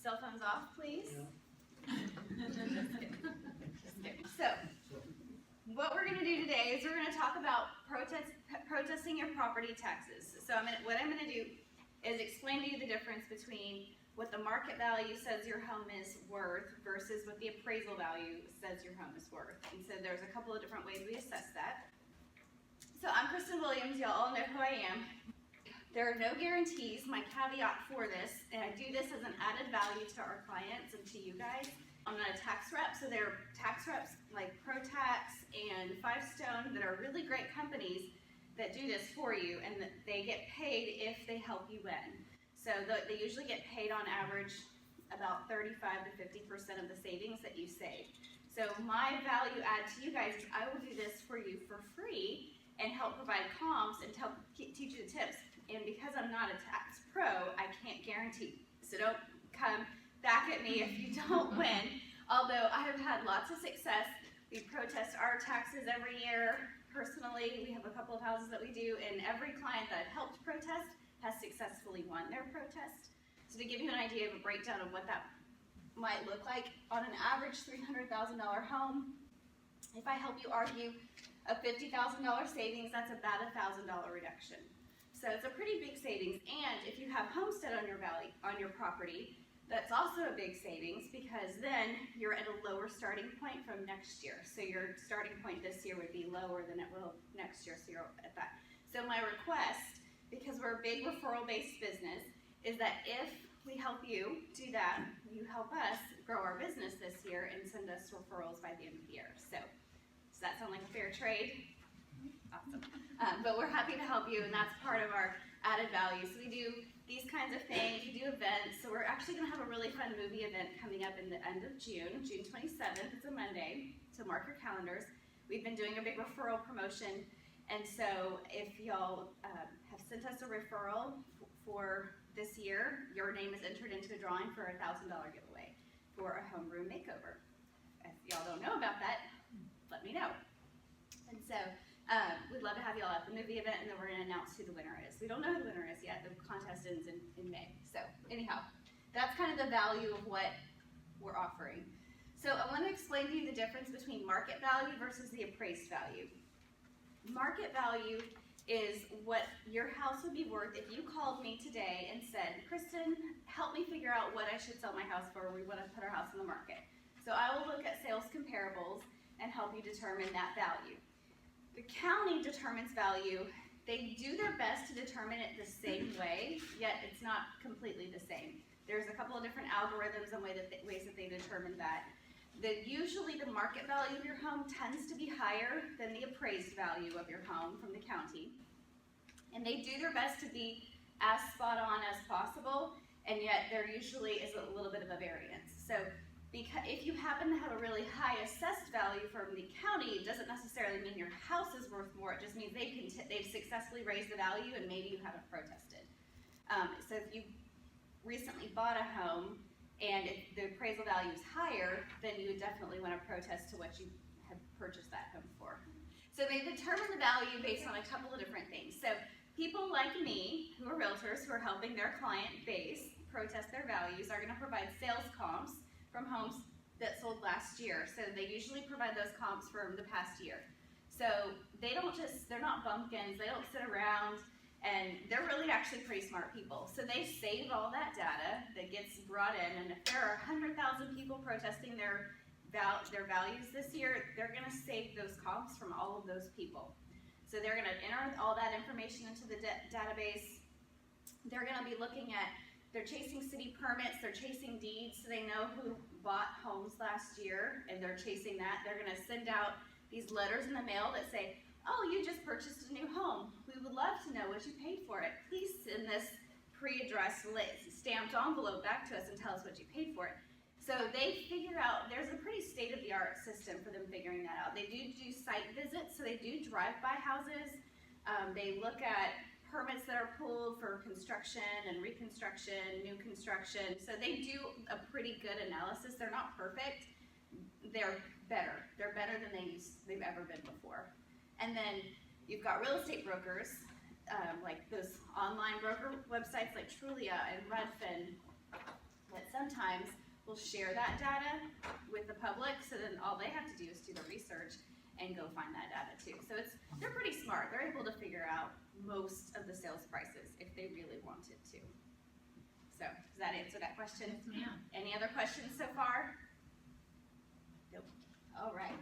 Cell phones off, please. Just kidding. So, what we're going to do today is we're going to talk about protesting your property taxes. So what I'm going to do is explain to you the difference between what the market value says your home is worth versus what the appraisal value says your home is worth. And so there's a couple of different ways we assess that. So I'm Kristen Williams, y'all all know who I am. There are no guarantees. My caveat for this, and I do this as an added value to our clients and to you guys. I'm not a tax rep, so there are tax reps like ProTax and Five Stone that are really great companies that do this for you, and that they get paid if they help you win. So they usually get paid on average about 35 to 50% of the savings that you save. So my value add to you guys is I will do this for you for free and help provide comps and teach you the tips. And because I'm not a tax pro, I can't guarantee. So don't come back at me if you don't win. Although I have had lots of success. We protest our taxes every year. Personally, we have a couple of houses that we do, and every client that I've helped protest has successfully won their protest. So to give you an idea of a breakdown of what that might look like, on an average $300,000 home, if I help you argue a $50,000 savings, that's about a $1,000 reduction. So it's a pretty big savings. And if you have homestead on your property, that's also a big savings, because then you're at a lower starting point from next year. So your starting point this year would be lower than it will next year, so you're at that. So my request, because we're a big referral-based business, is that if we help you do that, you help us grow our business this year and send us referrals by the end of the year. So does that sound like a fair trade? Awesome. But we're happy to help you, and that's part of our added value. So we do these kinds of things, we do events. So we're actually going to have a really fun movie event coming up in the end of June 27th. It's a Monday, so mark your calendars. We've been doing a big referral promotion, and so if y'all have sent us a referral for this year, your name is entered into a drawing for a $1,000 giveaway for a homeroom makeover. If y'all don't know about that, let me know. And so we'd love to have y'all at the movie event, and then we're going to announce who the winner is. We don't know who the winner is yet. The contest ends in May. So anyhow, that's kind of the value of what we're offering. So I want to explain to you the difference between market value versus the appraised value. Market value is what your house would be worth if you called me today and said, Kristen, help me figure out what I should sell my house for. We want to put our house on the market. So I will look at sales comparables and help you determine that value. The county determines value. They do their best to determine it the same way, yet it's not completely the same. There's a couple of different algorithms and ways that they determine that. Usually the market value of your home tends to be higher than the appraised value of your home from the county. And they do their best to be as spot on as possible, and yet there usually is a little bit of a variance. So because if you happen to have a really high assessed value from the county, it doesn't necessarily mean your house is worth more. It just means they've successfully raised the value, and maybe you haven't protested. So if you recently bought a home and if the appraisal value is higher, then you would definitely want to protest to what you have purchased that home for. So they determine the value based on a couple of different things. So people like me, who are realtors, who are helping their client base protest their values, are going to provide sales comps from homes that sold last year. So they usually provide those comps from the past year. So they're not bumpkins, they don't sit around, and they're really actually pretty smart people. So they save all that data that gets brought in, and if there are 100,000 people protesting their values this year, they're gonna save those comps from all of those people. So they're gonna enter all that information into the database. They're gonna be looking at, they're chasing city permits, they're chasing deeds, so they know who bought homes last year, and they're chasing that. They're gonna send out these letters in the mail that say, oh, you just purchased a new home. We would love to know what you paid for it. Please send this pre-addressed stamped envelope back to us and tell us what you paid for it. So they figure out, there's a pretty state-of-the-art system for them figuring that out. They do site visits, so they do drive-by houses. They look at permits that are pulled for construction and reconstruction, new construction. So they do a pretty good analysis. They're not perfect. They're better. They're better than they've ever been before. And then you've got real estate brokers, like those online broker websites like Trulia and Redfin, that sometimes times will share that data with the public, so then all they have to do is do the research and go find that data too. So they're pretty smart. They're able to figure out most of the sales prices if they really wanted to. So does that answer that question? Yes, ma'am. Any other questions so far? Nope. All right.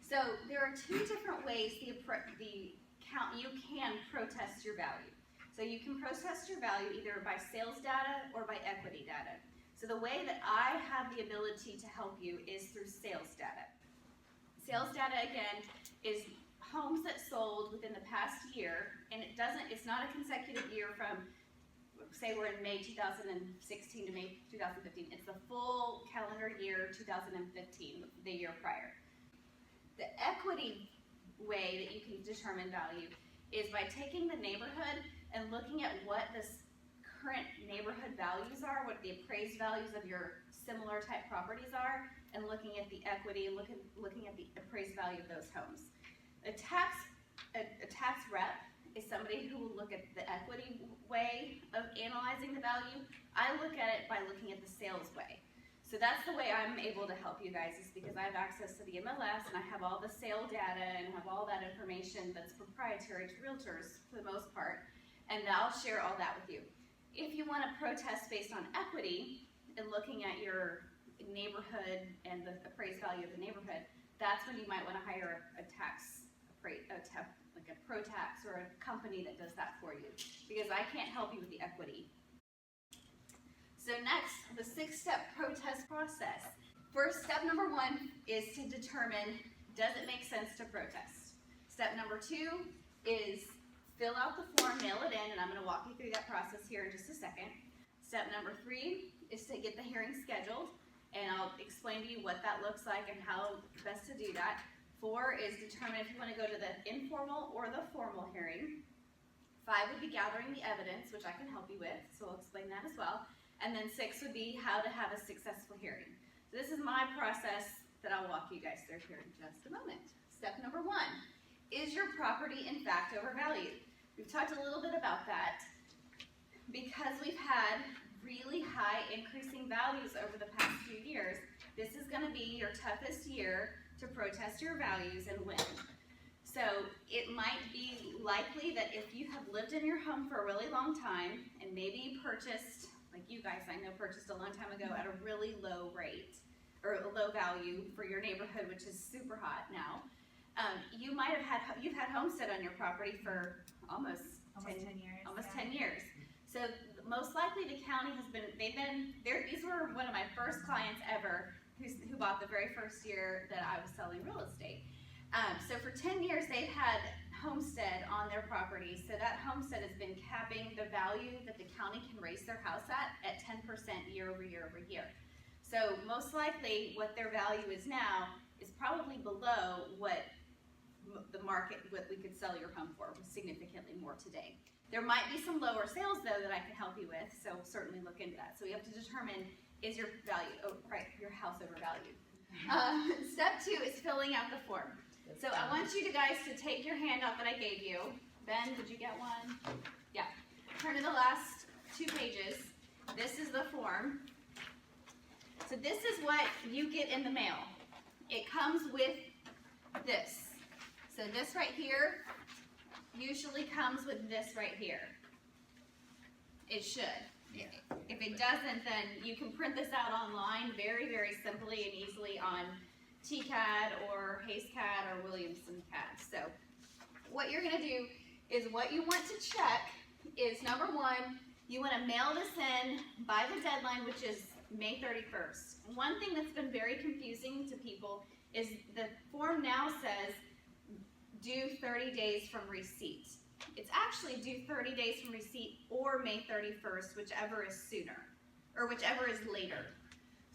So there are two different ways you can protest your value. So you can protest your value either by sales data or by equity data. So the way that I have the ability to help you is through sales data. Sales data, again, is homes that sold within the past year, and it's not a consecutive year from, say we're in May 2016 to May 2015. It's the full calendar year 2015, the year prior. The equity way that you can determine value is by taking the neighborhood and looking at what the current neighborhood values are, what the appraised values of your similar type properties are, and looking at the equity and looking at the appraised value of those homes. A tax rep is somebody who will look at the equity way of analyzing the value. I look at it by looking at the sales way. So that's the way I'm able to help you guys, is because I have access to the MLS and I have all the sale data and have all that information that's proprietary to realtors for the most part, and I'll share all that with you. If you want to protest based on equity and looking at your neighborhood and the appraised value of the neighborhood, that's when you might want to hire like a pro tax or a company that does that for you, because I can't help you with the equity. So next, the 6-step protest process. First, step number 1 is to determine, does it make sense to protest? Step number 2 is fill out the form, mail it in, and I'm going to walk you through that process here in just a second. Step number 3 is to get the hearing scheduled, and I'll explain to you what that looks like and how best to do that. 4 is determine if you want to go to the informal or the formal hearing. 5 would be gathering the evidence, which I can help you with, so I'll explain that as well. And then 6 would be how to have a successful hearing. So this is my process that I'll walk you guys through here in just a moment. Step number 1, is your property in fact overvalued? We've talked a little bit about that. Because we've had really high increasing values over the past few years, this is going to be your toughest year to protest your values and win. So it might be likely that if you have lived in your home for a really long time and maybe purchased, like you guys I know purchased a long time ago at a really low rate or a low value for your neighborhood, which is super hot now, you've had homestead on your property for almost 10 years. Almost 10 years. So most likely the county has been, these were one of my first clients ever who bought the very first year that I was selling real estate. So for 10 years they've had homestead on their property, so that homestead has been capping the value that the county can raise their house at 10% year over year over year. So most likely what their value is now is probably below what the market, what we could sell your home for, significantly more today. There might be some lower sales though that I can help you with, so certainly look into that. So we have to determine, is your value, your house overvalued? Step 2 is filling out the form. So I want you guys to take your handout that I gave you. Ben, did you get one? Yeah. Turn to the last 2 pages. This is the form. So this is what you get in the mail. It comes with this. So this right here usually comes with this right here. It should. If it doesn't, then you can print this out online very, very simply and easily on TCAD or HaysCAD or Williamson CAD. So what you're going to do is what you want to check is, number 1, you want to mail this in by the deadline, which is May 31st. One thing that's been very confusing to people is the form now says due 30 days from receipt. It's actually due 30 days from receipt or May 31st, whichever is sooner, or whichever is later.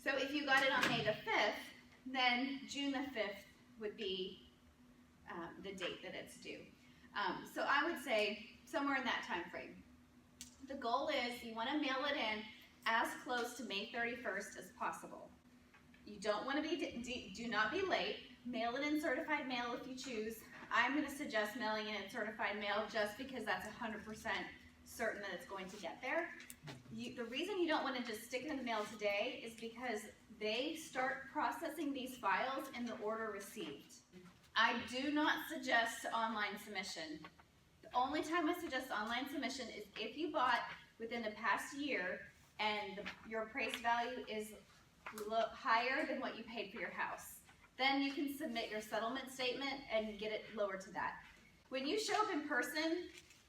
So if you got it on May the 5th, then June the 5th would be the date that it's due. So I would say somewhere in that time frame. The goal is you want to mail it in as close to May 31st as possible. You don't want to be, do not be late. Mail it in certified mail if you choose. I'm going to suggest mailing it in certified mail just because that's 100% certain that it's going to get there. The reason you don't want to just stick it in the mail today is because they start processing these files in the order received. I do not suggest online submission. The only time I suggest online submission is if you bought within the past year and your appraised value is higher than what you paid for your house. Then you can submit your settlement statement and get it lower to that. When you show up in person,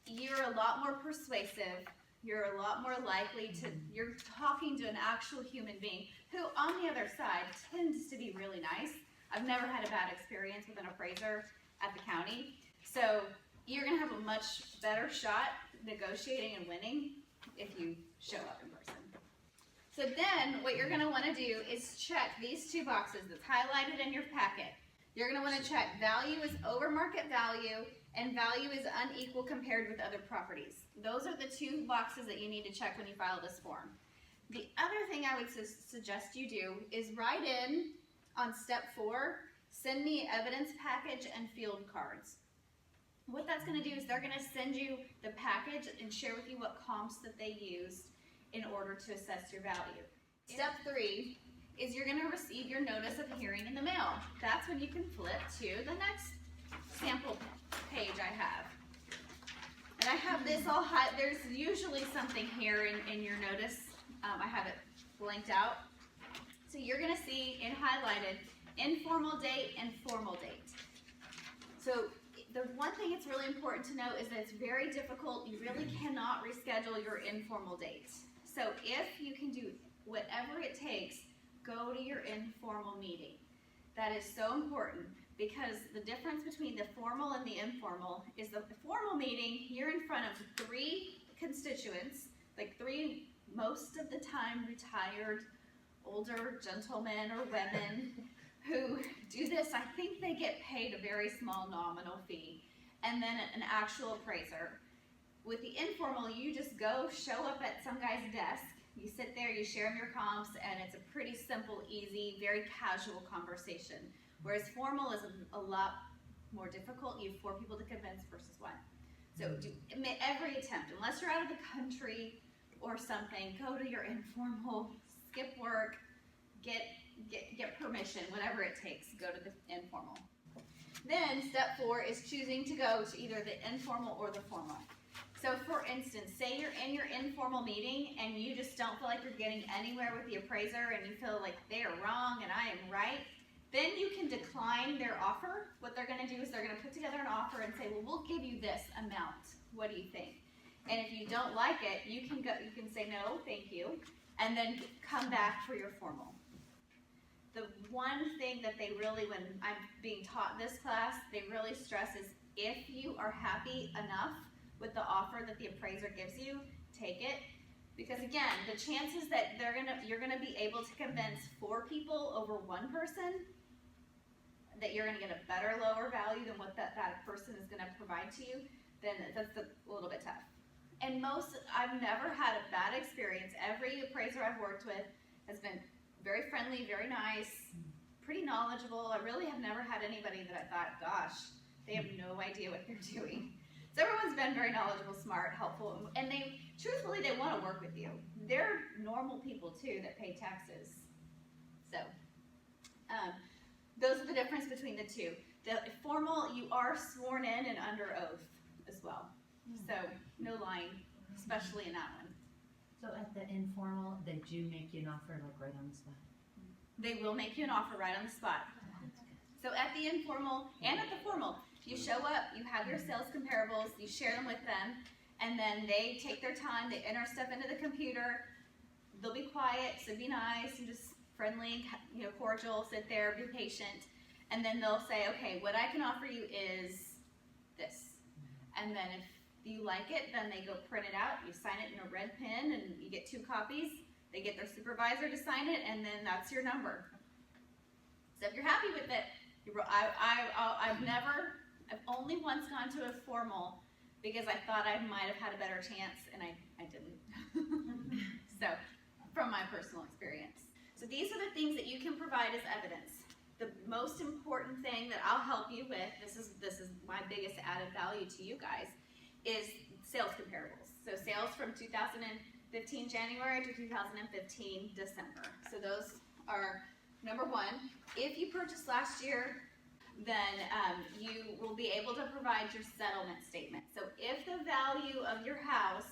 you're a lot more persuasive. You're a lot more likely to, you're talking to an actual human being who on the other side tends to be really nice. I've never had a bad experience with an appraiser at the county. So you're gonna have a much better shot negotiating and winning if you show up in person. So then what you're gonna wanna do is check these two boxes that's highlighted in your packet. You're gonna wanna check value is over market value and value is unequal compared with other properties. Those are the two boxes that you need to check when you file this form. The other thing I would suggest you do is write in on step 4, send me evidence package and field cards. What that's gonna do is they're gonna send you the package and share with you what comps that they used in order to assess your value. Step 3 is you're gonna receive your notice of hearing in the mail. That's when you can flip to the next sample page I have. And I have this all there's usually something here in your notice. I have it blanked out. So you're gonna see it highlighted, informal date and formal date. So the one thing it's really important to know is that it's very difficult. You really cannot reschedule your informal date. So if you can do whatever it takes, go to your informal meeting. That is so important because the difference between the formal and the informal is the formal meeting, you're in front of 3 constituents, like 3 most of the time retired older gentlemen or women who do this. I think they get paid a very small nominal fee, and then an actual appraiser. With the informal, you just go show up at some guy's desk, you sit there, you share him your comps, and it's a pretty simple, easy, very casual conversation. Whereas formal is a lot more difficult. You have 4 people to convince versus 1. So do every attempt, unless you're out of the country or something, go to your informal, skip work, get permission, whatever it takes, go to the informal. Then step 4 is choosing to go to either the informal or the formal. So for instance, say you're in your informal meeting and you just don't feel like you're getting anywhere with the appraiser and you feel like they are wrong and I am right, then you can decline their offer. What they're gonna do is they're gonna put together an offer and say, well, we'll give you this amount. What do you think? And if you don't like it, you can say no, thank you, and then come back for your formal. The one thing that they really, when I'm being taught this class, they really stress is if you are happy enough with the offer that the appraiser gives you, take it. Because again, the chances that you're gonna be able to convince 4 people over 1 person that you're gonna get a better lower value than what that person is gonna provide to you, then that's a little bit tough. And I've never had a bad experience. Every appraiser I've worked with has been very friendly, very nice, pretty knowledgeable. I really have never had anybody that I thought, gosh, they have no idea what they're doing. So everyone's been very knowledgeable, smart, helpful, and truthfully, they want to work with you. They're normal people too that pay taxes. So those are the difference between the two. The formal, you are sworn in and under oath as well. So no lying, especially in that one. So at the informal, they do make you an offer like right on the spot? They will make you an offer right on the spot. So at the informal and at the formal, you show up, you have your sales comparables, you share them with them, and then they take their time, they enter stuff into the computer. They'll be quiet, so be nice and just friendly, cordial, sit there, be patient, and then they'll say, okay, what I can offer you is this. And then if you like it, then they go print it out, you sign it in a red pen, and you get 2 copies. They get their supervisor to sign it, and then that's your number. So if you're happy with it, I've only once gone to a formal because I thought I might have had a better chance, and I didn't. So, from my personal experience. So these are the things that you can provide as evidence. The most important thing that I'll help you with, this is my biggest added value to you guys, is sales comparables. So sales from 2015 January to 2015 December. So those are number one. If you purchased last year, then you will be able to provide your settlement statement. So if the value of your house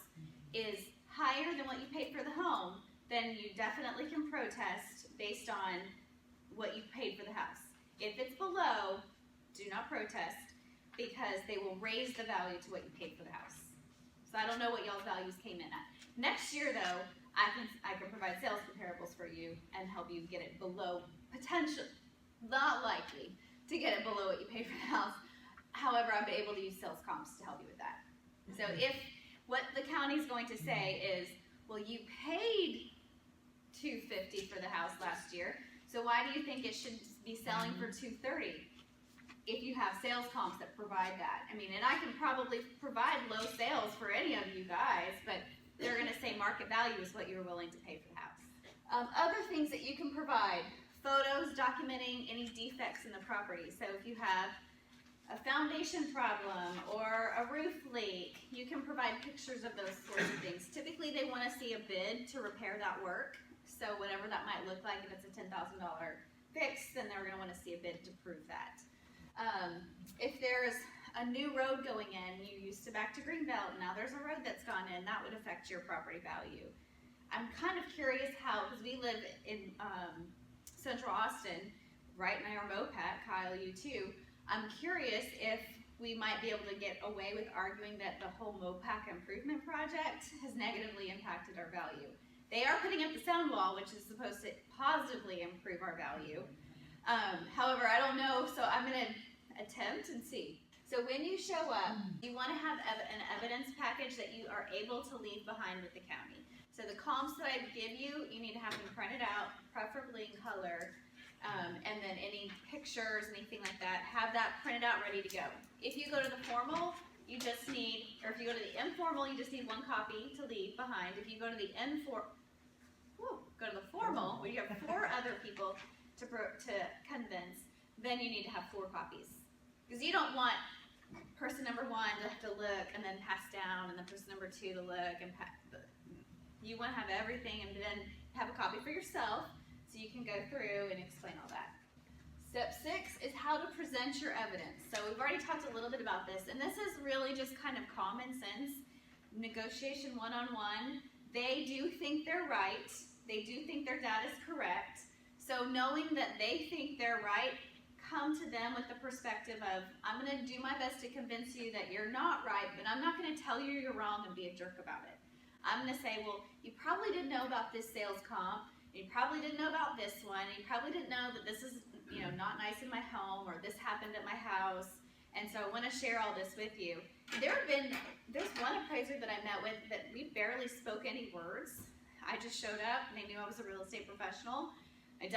is higher than what you paid for the home, then you definitely can protest based on what you paid for the house. If it's below, do not protest, because they will raise the value to what you paid for the house. So I don't know what y'all's values came in at. Next year though, I can provide sales comparables for you and help you get it below potential, not likely to get it below what you paid for the house. However, I'm able to use sales comps to help you with that. So if what the county's going to say is, well, you paid $250 for the house last year, so why do you think it should be selling for $230? If you have sales comps that provide that. I mean, and I can probably provide low sales for any of you guys, but they're gonna say market value is what you're willing to pay for the house. Other things that you can provide, photos documenting any defects in the property. So if you have a foundation problem or a roof leak, you can provide pictures of those sorts of things. Typically they wanna see a bid to repair that work. So whatever that might look like, if it's a $10,000 fix, then they're gonna wanna see a bid to prove that. If there's a new road going in, you used to back to Greenbelt, now there's a road that's gone in, that would affect your property value. I'm kind of curious how, because we live in Central Austin, right near MOPAC, Kyle, you too. I'm curious if we might be able to get away with arguing that the whole MOPAC improvement project has negatively impacted our value. They are putting up the sound wall, which is supposed to positively improve our value. However, I don't know, so I'm gonna attempt and see. So when you show up, you wanna have an evidence package that you are able to leave behind with the county. So the comps that I give you, you need to have them printed out, preferably in color, and then any pictures, anything like that, have that printed out, ready to go. If you go to the formal, you just need, or if you go to the informal, you just need one copy to leave behind. If you go to the formal, where you have 4 other people to convince, then you need to have 4 copies. Because you don't want person number 1 to have to look and then pass down, and then person number 2 to look and pass. You want to have everything and then have a copy for yourself so you can go through and explain all that. Step 6 is how to present your evidence. So we've already talked a little bit about this, and this is really just kind of common sense. Negotiation one-on-one. They do think they're right. They do think their data is correct. So knowing that they think they're right, come to them with the perspective of, I'm going to do my best to convince you that you're not right, but I'm not going to tell you you're wrong and be a jerk about it. I'm going to say, well, you probably didn't know about this sales comp, you probably didn't know about this one, and you probably didn't know that this is, not nice in my home, or this happened at my house, and so I want to share all this with you. There's one appraiser that I met with that we barely spoke any words. I just showed up, and they knew I was a real estate professional. I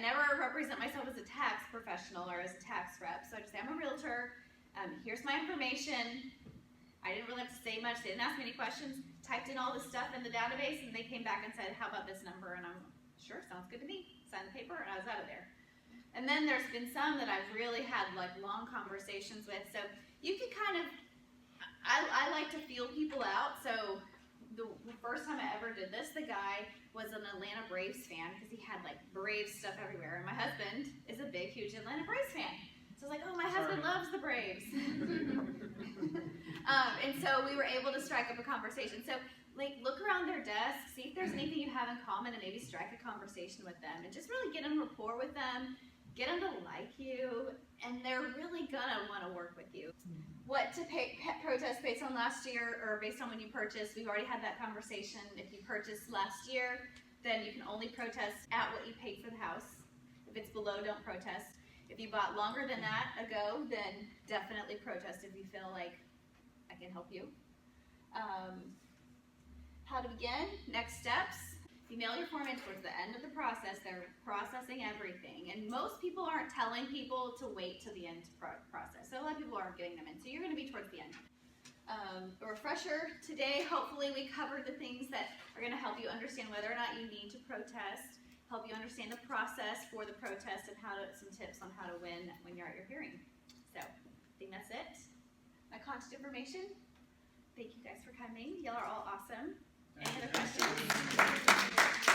never represent myself as a tax professional or as a tax rep, so I just say I'm a realtor, here's my information. I didn't really have to say much, they didn't ask me any questions, typed in all this stuff in the database, and they came back and said, how about this number? And I'm, sure, sounds good to me. Signed the paper, and I was out of there. And then there's been some that I've really had like long conversations with, so you can kind of, I like to feel people out, so the first time I ever did this, the guy was an Atlanta Braves fan because he had like Braves stuff everywhere, and my husband is a big, huge Atlanta Braves fan. So I was like, oh, my husband loves the Braves. And so we were able to strike up a conversation. So like look around their desk, see if there's anything you have in common, and maybe strike a conversation with them, and just really get in rapport with them, get them to like you, and they're really gonna want to work with you. What to protest based on last year or based on when you purchased, we've already had that conversation. If you purchased last year, then you can only protest at what you paid for the house. If it's below, don't protest. If you bought longer than that ago, then definitely protest if you feel like I can help you. How to begin, next steps. You mail your form in towards the end of the process. They're processing everything. And most people aren't telling people to wait till the end to process. So a lot of people aren't getting them in. So you're going to be towards the end. A refresher today, hopefully we covered the things that are going to help you understand whether or not you need to protest, help you understand the process for the protest, and some tips on how to win when you're at your hearing. So I think that's it. My contact information, thank you guys for coming. Y'all are all awesome. Any other questions?